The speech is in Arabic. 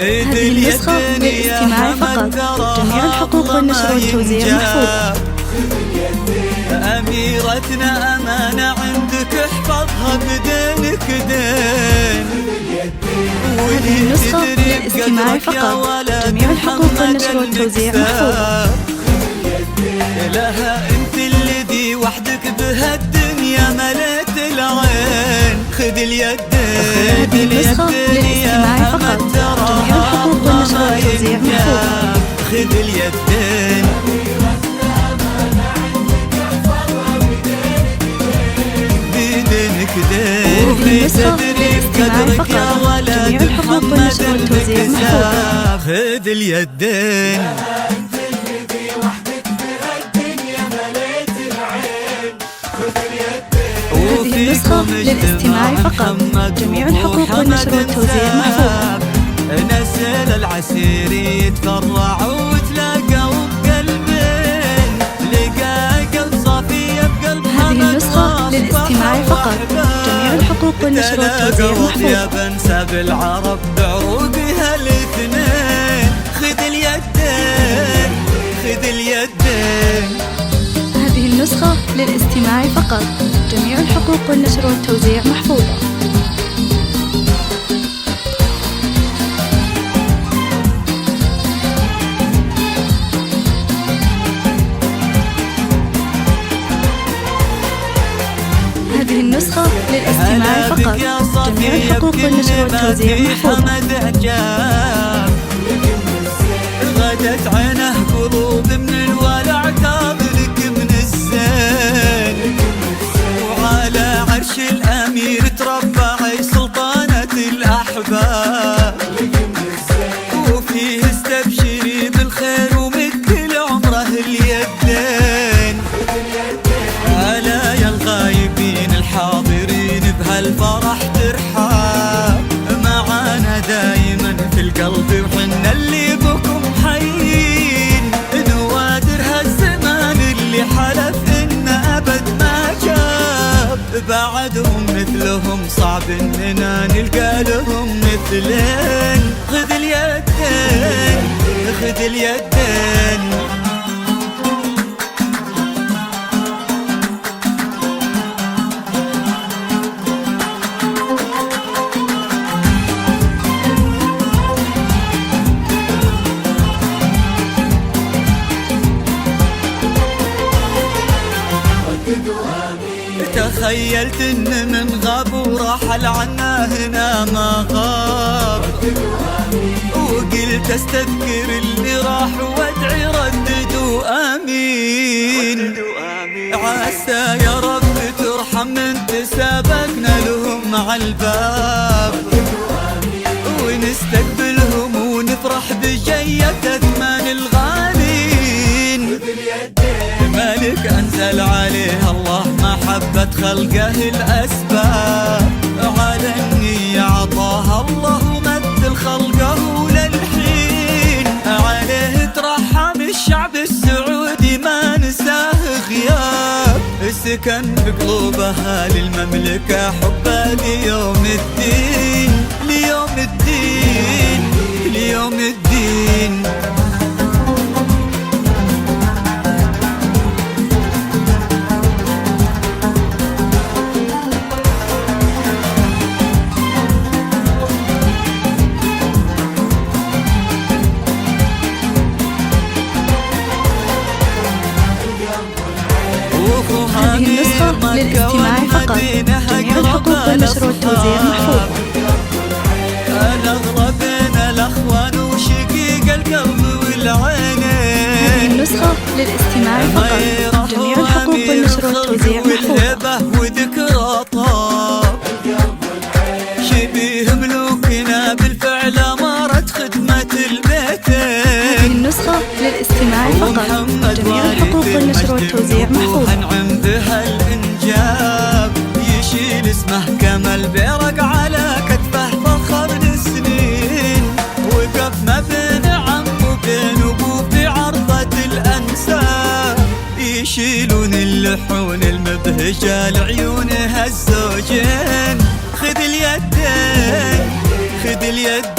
هذه النسخة للاستماع فقط. جميع الحقوق والنشر والتوزيع محفوظة. أميرتنا أمانة عندك احفظها بدينك دين. هذه النسخة للاستماع فقط. جميع الحقوق والنشر والتوزيع محفوظة. لها انت الذي وحدك بهالدنيا مليت العين. خذ اليدين. هذه النسخة للاستماع فقط. جميع الحقوق والنشر والتوزيع محفوظة. خذ اليدين. هذه النسخة للاستماع فقط. جميع الحقوق والنشر والتوزيع محفوظة. خذ اليدين. هذه النسخة للاستماع فقط. جميع الحقوق والنشر والتوزيع محفوظة. نسل العسير يتفرع وتلاقوا بقلبين. لقى قلب صافي بقلب هذه النسخة للاستماع فقط. جميع الحقوق والنشر والتوزيع محفوظة. يا بنسى بالعرب بعروقها الاثنين. خذ اليدين. خذ اليدين. هذه النسخة للاستماع فقط. جميع الحقوق والنشر والتوزيع محفوظة. هذه النسخة للاستماع فقط. جميع الحقوق والنشر والتوزيع محفوظة. غدت عينه قلوب من الولع تابلك من الزين. وعلى عرش الأمير تربعي سلطانة الأحباب. وفيه استبشري بالخير ومثل عمره اليدين. ألا يا الغايبين الحاضرين بهالفرح ترحاب. معانا دايما في القلب وحنا اللي بكم حيين. نوادر هالزمان اللي حلف إن أبد ما جاب. بعدهم مثلهم صعب إننا نلقى لهم مثلين. خذ اليدين. خذ اليدين. تخيلت ان من غاب ورحل عنا هنا ما غاب. وقلت استذكر اللي راح وادعي رددوا امين. عسى يا رب ترحم من تسابقنا لهم على الباب. ونستقبلهم ونفرح بجية اثمان الغالين. مالك أنزل عليه الله محبة خلقه الأسباب. على النية عطاها الله ومثل خلقه للحين. عليه ترحم الشعب السعودي ما نساه غياب. سكن بقلوبها للمملكة حبه ليوم الدين. ليوم الدين. ليوم الدين. هذه النسخة للاستماع فقط. جميع الحقوق والنشر والتوزيع محفوظة. الأغرب بين الأخوان وشقيق القلب والعينين. هذه النسخة للاستماع فقط. جميع الحقوق والنشر والتوزيع محفوظة. وذكرى طاب. شبيه ملوكنا بالفعل أمارة خدمة البيتين. هذه النسخة للاستماع فقط. جميع الحقوق والنشر والتوزيع محفوظة. أنعم بها الإنجاب. يشيل اسمه كمل بيرق على كتفه فخر للسنين. وقف ما بين عم وبين أبوه في عرضة الأنساب. يشيلون اللحون المبهجة لعيونها الزوجين. خذ اليدين. خذ اليدين.